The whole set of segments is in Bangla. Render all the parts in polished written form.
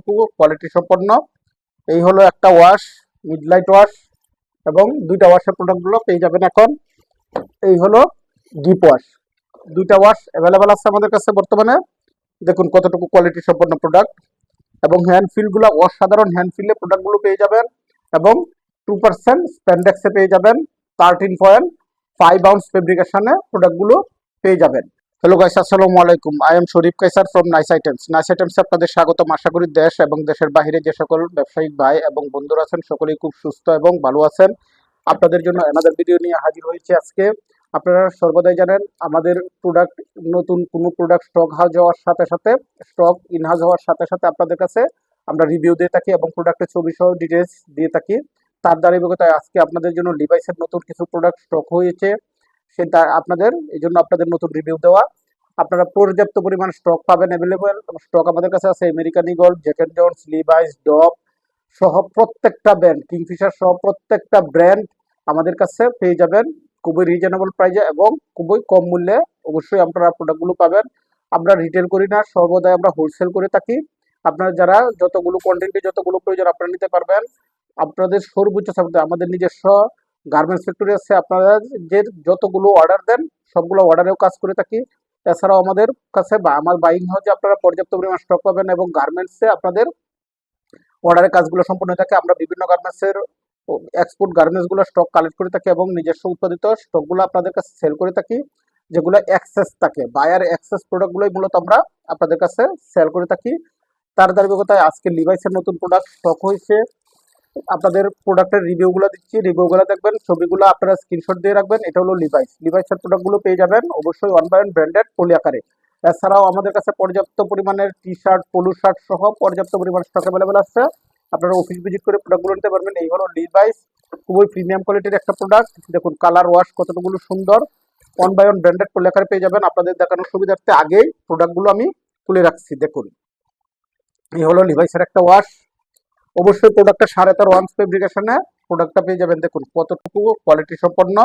কোয়ালিটি সম্পন্ন। এই হলো একটা ওয়াশ, মিডলাইট ওয়াশ, এবং দুইটা ওয়াশের প্রোডাক্টগুলো পেয়ে যাবেন এখন। এই হলো ডিপ ওয়াশ, দুইটা ওয়াশ অ্যাভেলেবেল আছে আমাদের কাছে বর্তমানে। দেখুন কতটুকু কোয়ালিটি সম্পন্ন প্রোডাক্ট, এবং হ্যান্ড ফিলগুলো অসাধারণ হ্যান্ড ফিলে প্রোডাক্টগুলো পেয়ে যাবেন, এবং 2% স্প্যান্ডেক্সে পেয়ে যাবেন, 13.5 আউন্স ফেব্রিকেশনে প্রোডাক্টগুলো পেয়ে যাবেন। হ্যালো গাইস, আসসালামু আলাইকুম। I am Sharif Kaisar from nice items. Nice আইটেমসে আপনাদের স্বাগতম। আশা করি দেশ এবং দেশের বাইরে যে সকল ব্যবসায়িক ভাই এবং বন্ধুরা আছেন সকলেই খুব সুস্থ এবং ভালো আছেন। আপনাদের জন্য অ্যানাদার ভিডিও নিয়ে হাজির হয়েছে আজকে। আপনারা সর্বদাই জানেন আমাদের প্রোডাক্ট, নতুন কোনো প্রোডাক্ট স্টক হাউস হওয়ার সাথে সাথে, স্টক ইনহাউস হওয়ার সাথে সাথে আপনাদের কাছে আমরা রিভিউ দিয়ে থাকি এবং প্রোডাক্টের ছবি সহ ডিটেলস দিয়ে থাকি। তার ধারাবাহিকতায় আজকে আপনাদের জন্য লিভাইসের নতুন কিছু প্রোডাক্ট স্টক হয়েছে, সেটা আপনাদের এই জন্য আপনাদের নতুন রিভিউ দেওয়া। আপনারা পর্যাপ্ত পরিমাণ স্টক পাবেন, অ্যাভেলেবল স্টক আমাদের কাছে আছে। American Eagle, Jack and Jones, Levi's, ডব সহ প্রত্যেকটা ব্র্যান্ড, কিংফিশার সহ প্রত্যেকটা ব্র্যান্ড আমাদের কাছে পেয়ে যাবেন খুবই রিজনেবল প্রাইসে এবং খুবই কম মূল্যে। অবশ্যই আপনারা প্রোডাক্টগুলো পাবেন। আমরা রিটেল করি না, সর্বদাই আমরা হোলসেল করে থাকি। আপনারা যারা যতগুলো কোয়ান্টিটি, যতগুলো প্রয়োজন আপনারা নিতে পারবেন। আপনাদের সর্বোচ্চ সাপোর্টে আমাদের নিজস্ব গার্মেন্টস ফ্যাক্টরি আছে। আপনারা যে যতগুলো অর্ডার দেন সবগুলো অর্ডারেও কাজ করে থাকি। এছাড়াও আমাদের কাছে বা আমার বাইং হাউসে আপনারা পর্যাপ্ত পরিমাণ স্টক পাবেন, এবং গার্মেন্টসে আপনাদের অর্ডারের কাজগুলো সম্পূর্ণ হয়ে থাকে। আমরা বিভিন্ন গার্মেন্টসের এক্সপোর্ট গার্মেন্টসগুলো স্টক কালেক্ট করে থাকি এবং নিজস্ব উৎপাদিত স্টকগুলো আপনাদের কাছে সেল করে থাকি, যেগুলো এক্সেস থাকে। বায়ার এক্সেস প্রোডাক্টগুলোই মূলত আমরা আপনাদের কাছে সেল করে থাকি। তার ধারাবাহিকতায় আজকে লিভাইসের নতুন প্রোডাক্ট স্টক হয়েছে। আপনাদের প্রোডাক্টের রিভিউগুলো দিচ্ছি, রিভিউগুলো দেখবেন, ছবিগুলো আপনারা স্ক্রিনশট দিয়ে রাখবেন। এটা হলো লিভাইসের প্রোডাক্টগুলো পেয়ে যাবেন অবশ্যই 1/1 ব্র্যান্ডেড পলি আকারে। এছাড়াও আমাদের কাছে পর্যাপ্ত পরিমাণের টি শার্ট, পোলো শার্ট সহ পর্যাপ্ত পরিমাণ স্টক অ্যাভেলেবেল আছে। আপনারা অফিস ভিজিট করে প্রোডাক্টগুলো নিতে পারবেন। এই হলো লিভাইস, খুবই প্রিমিয়াম কোয়ালিটির একটা প্রোডাক্ট। দেখুন কালার ওয়াশ কতটুকু সুন্দর, 1/1 ব্র্যান্ডেড পলি আকারে পেয়ে যাবেন। আপনাদের দেখানোর সুবিধার্থে আগেই প্রোডাক্টগুলো আমি তুলে রাখছি। দেখুন এই হলো লিভাইসের একটা ওয়াশ। অবশ্যই প্রোডাক্টটা 13.5 ফেব্রিকেশনে প্রোডাক্টটা পেয়ে যাবেন। দেখুন কতটুকু কোয়ালিটি সম্পন্ন।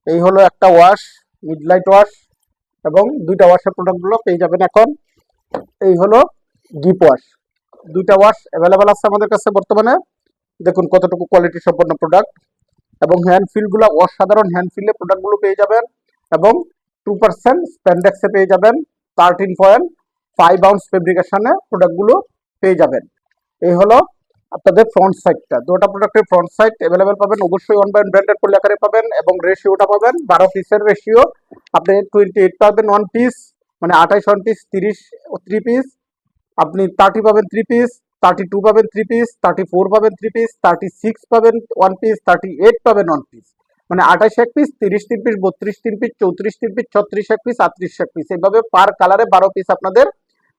এই হলো একটা ওয়াশ, মিডলাইট ওয়াশ, এবং দুইটা ওয়াশের প্রোডাক্টগুলো পেয়ে যাবেন এখন। এই হলো ডিপ ওয়াশ, দুইটা ওয়াশ অ্যাভেলেবেল আছে আমাদের কাছে বর্তমানে। দেখুন কতটুকু কোয়ালিটি সম্পন্ন প্রোডাক্ট, এবং হ্যান্ড ফিলগুলো অসাধারণ হ্যান্ড ফিলে প্রোডাক্টগুলো পেয়ে যাবেন, এবং 2% স্প্যান্ডেক্সে পেয়ে যাবেন, 13.5 আউন্স ফেব্রিকেশনে প্রোডাক্টগুলো পেয়ে যাবেন। এই হলো আপনাদের ফ্রন্ট সাইডটা। দুটো প্রোডাক্টের ফ্রন্ট সাইড অ্যাভেলেবেল পাবেন অবশ্যই 1/1 ব্র্যান্ডেড পলি আকারে পাবেন, এবং রেশিওটা পাবেন 12 পিসের রেশিও। আপনি 28 পাবেন 1 পিস, মানে 28 1 পিস, 30 3 পিস। আপনি 30 পাবেন 3 পিস, 32 পাবেন 3 পিস, 34 পাবেন 3 পিস, 36 পাবেন 1 পিস, 38 পাবেন 1 পিস। মানে 28 1 piece, 30 3 piece, 32 3 piece, 34 3 piece, 36 1 piece, 38 1 piece. এইভাবে পার কালারে 12 পিস আপনাদের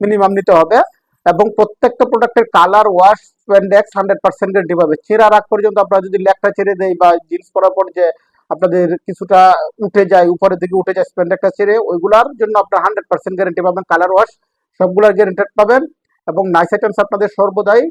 মিনিমাম নিতে হবে। এবং প্রত্যেকটা প্রোডাক্টের কালার ওয়াশ স্প্যান্ডেক্স 100% গ্যারান্টি পাবে। ছেঁড়ার আগ পর্যন্ত আপনারা যদি লেগটা ছেড়ে দেয় বা জিন্স পরার পর যে আপনাদের কিছুটা উঠে যায়, উপরের দিকে উঠে যায় স্প্যান্ডেক্সটা ছেড়ে, ওইগুলোর জন্য আপনারা 100% গ্যারান্টি পাবেন। কালার ওয়াশ সবগুলোর গ্যারান্টেড পাবেন। এবং নাইস আইটেমস আপনাদের সর্বদাই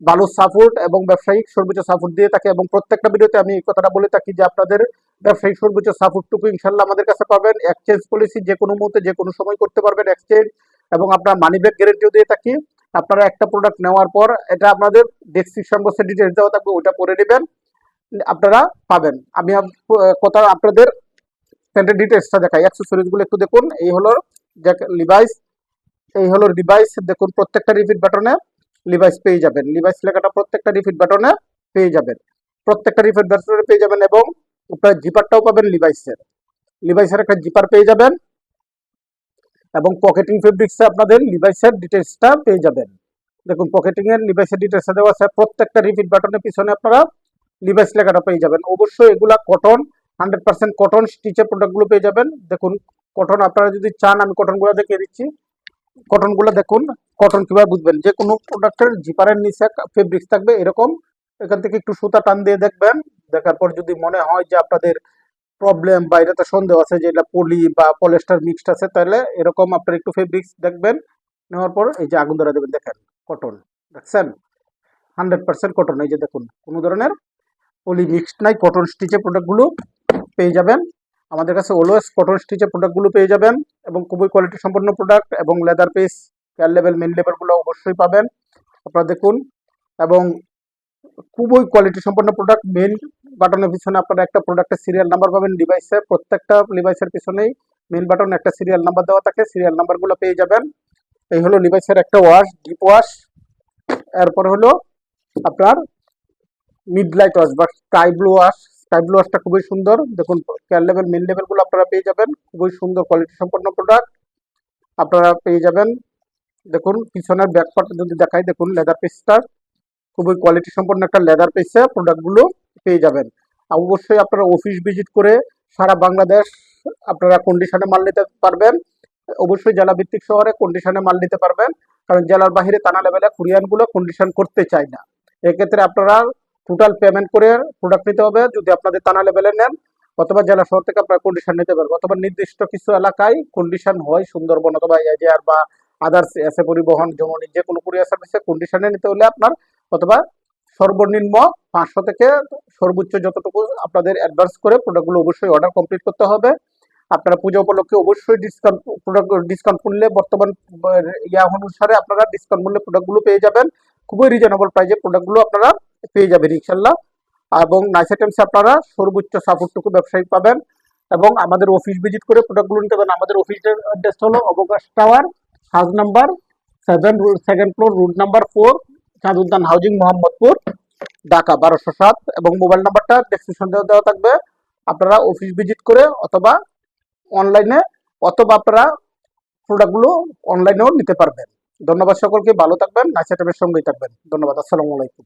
ভালো সাপোর্ট এবং ব্যবসায়িক সর্বোচ্চ সাপোর্ট দিয়ে থাকে, এবং প্রত্যেকটা ভিডিওতে আমি এই কথাটা বলে থাকি যে আপনাদের ব্যবসায়িক সর্বোচ্চ সাপোর্টটুকু ইনশাল্লাহ আমাদের কাছে পাবেন। এক্সচেঞ্জ পলিসি যে কোনো মুহূর্তে যে কোনো সময় করতে পারবেন এক্সচেঞ্জ, এবং আপনার মানি ব্যাক গ্যারেন্টিও দিয়ে থাকি। আপনারা একটা প্রোডাক্ট নেওয়ার পর এটা আপনাদের ডেসক্রিপশন বক্সে ডিটেলস দেওয়া থাকবে, ওটা পড়ে নেবেন, আপনারা পাবেন। আমি কথা আপনাদের প্যান্টের ডিটেলসটা দেখাই, অ্যাক্সেসরিজগুলো একটু দেখুন। এই হলো লিভাইস, এই হলো লিভাইস। দেখুন প্রত্যেকটা রিপিট বাটনে লিভাইস পেয়ে যাবেন, লিভাইস লেখাটা প্রত্যেকটা রিপিট বাটনে পেয়ে যাবেন, প্রত্যেকটা রিপিট বাটনে পেয়ে যাবেন। এবং আপনার জিপারটাও পাবেন লিভাইসের, লিভাইসের একটা জিপার পেয়ে যাবেন, এবং পকেটিং ফেব্রিক্সে আপনাদের লিভাইসের ডিটেলসটা পেয়ে যাবেন। দেখুন পকেটিং এর লিভাইসের ডিটেলসটা দেওয়া আছে। প্রত্যেকটা রিপিট বাটনের পিছনে আপনারা লিভাইস লেখাটা পেয়ে যাবেন। অবশ্যই এগুলা কটন, 100% কটন স্টিচের প্রোডাক্টগুলো পেয়ে যাবেন। দেখুন কটন, আপনারা যদি চান আমি কটনগুলো দেখিয়ে দিচ্ছি। কটনগুলো দেখুন, কটন কিভাবে বুঝবেন, যে কোনো প্রোডাক্টের জিপারের নিচে ফেব্রিক্স থাকবে এরকম। এখান থেকে একটু সুতা টান দিয়ে দেখবেন, দেখার পর যদি মনে হয় যে আপনাদের প্রবলেম বা এটাতে সন্দেহ আছে যে এটা পলি বা পলিস্টার মিক্সড আছে, তাহলে এরকম আপনার একটু ফেব্রিক্স দেখবেন, নেওয়ার পর এই যে আগুন ধরা দেবেন, দেখেন কটন, দেখছেন 100% কটন। এই যে দেখুন কোনো ধরনের পলি মিক্সড নাই, কটন স্টিচের প্রোডাক্টগুলো পেয়ে যাবেন আমাদের কাছে। অলওয়েজ কটন স্টিচের প্রোডাক্টগুলো পেয়ে যাবেন, এবং খুবই কোয়ালিটি সম্পন্ন প্রোডাক্ট, এবং লেদার পিস, কেয়ার লেভেল, মেন লেভেলগুলো অবশ্যই পাবেন। আপনারা দেখুন, এবং খুবই কোয়ালিটি সম্পন্ন প্রোডাক্ট। মেইন বাটনের পিছনে আপনারা একটা প্রোডাক্টের সিরিয়াল নাম্বার পাবেন। ডিভাইসে প্রত্যেকটা ডিভাইসের পিছনেই মেইন বাটন একটা সিরিয়াল নাম্বার দেওয়া থাকে, সিরিয়াল নাম্বারগুলো পেয়ে যাবেন। এই হলো ডিভাইসের একটা ওয়াশ, ডিপ ওয়াশ। এরপর হলো আপনার মিড লাইট ওয়াশ বা sky blue wash. Sky blue ওয়াশটা খুবই সুন্দর, দেখুন কেয়ার লেভেল, মিন লেভেলগুলো আপনারা পেয়ে যাবেন। খুবই সুন্দর কোয়ালিটি সম্পন্ন প্রোডাক্ট আপনারা পেয়ে যাবেন। দেখুন পিছনের ব্যাক পার্ট যদি দেখাই, দেখুন লেদার পিসটা খুবই কোয়ালিটি সম্পন্ন একটা লেদার পিসে প্রোডাক্টগুলো পেয়ে যাবেন। আর অবশ্যই আপনারা অফিস ভিজিট করে সারা বাংলাদেশ আপনারা কন্ডিশনে মাল নিতে পারবেন। অবশ্যই জেলা ভিত্তিক শহরে কন্ডিশনে মাল নিতে পারবেন, কারণ জেলার বাহিরে টানা লেভেলে কুরিয়ানগুলো কন্ডিশন করতে চায় না। এক্ষেত্রে আপনারা টোটাল পেমেন্ট করে প্রোডাক্ট নিতে হবে যদি আপনাদের টানা লেভেলে নেন, অথবা জেলা শহর থেকে আপনারা কন্ডিশন নিতে পারবেন, অথবা নির্দিষ্ট কিছু এলাকায় কন্ডিশন হয়, সুন্দরবন অথবা এজেআর বা আদার্স এসে পরিবহন, যেমন যে কোনো কুরিয়ার সার্ভিসে কন্ডিশনে নিতে হলে আপনার অথবা সর্বনিম্ন 500 থেকে সর্বোচ্চ যতটুকু আপনাদের অ্যাডভান্স করে প্রোডাক্টগুলো অবশ্যই অর্ডার কমপ্লিট করতে হবে। আপনারা পূজা উপলক্ষে অবশ্যই ডিসকাউন্ট মূল্যে বর্তমান অনুসারে আপনারা ডিসকাউন্ট মূল্যে প্রোডাক্টগুলো পেয়ে যাবেন। খুবই রিজনেবল প্রাইসে প্রোডাক্টগুলো আপনারা পেয়ে যাবেন ইনশাল্লাহ। এবং নাইস আইটেমসে আপনারা সর্বোচ্চ সাপোর্টটুকু ব্যবসায়িক পাবেন, এবং আমাদের অফিস ভিজিট করে প্রোডাক্টগুলো নিতে পারেন। আমাদের অফিসের অ্যাড্রেস হলো Abakash tower, house number 7, second floor, route number 4, Chand উদ্যান হাউজিং, মোহাম্মদপুর, ঢাকা 1207। এবং মোবাইল নাম্বারটা ডেসক্রিপশন দেওয়া থাকবে। আপনারা অফিস ভিজিট করে অথবা অনলাইনে অথবা আপনারা প্রোডাক্টগুলো অনলাইনেও নিতে পারবেন। ধন্যবাদ সকলকে, ভালো থাকবেন, নাইস আইটেমের সঙ্গেই থাকবেন। ধন্যবাদ, আসসালামু আলাইকুম।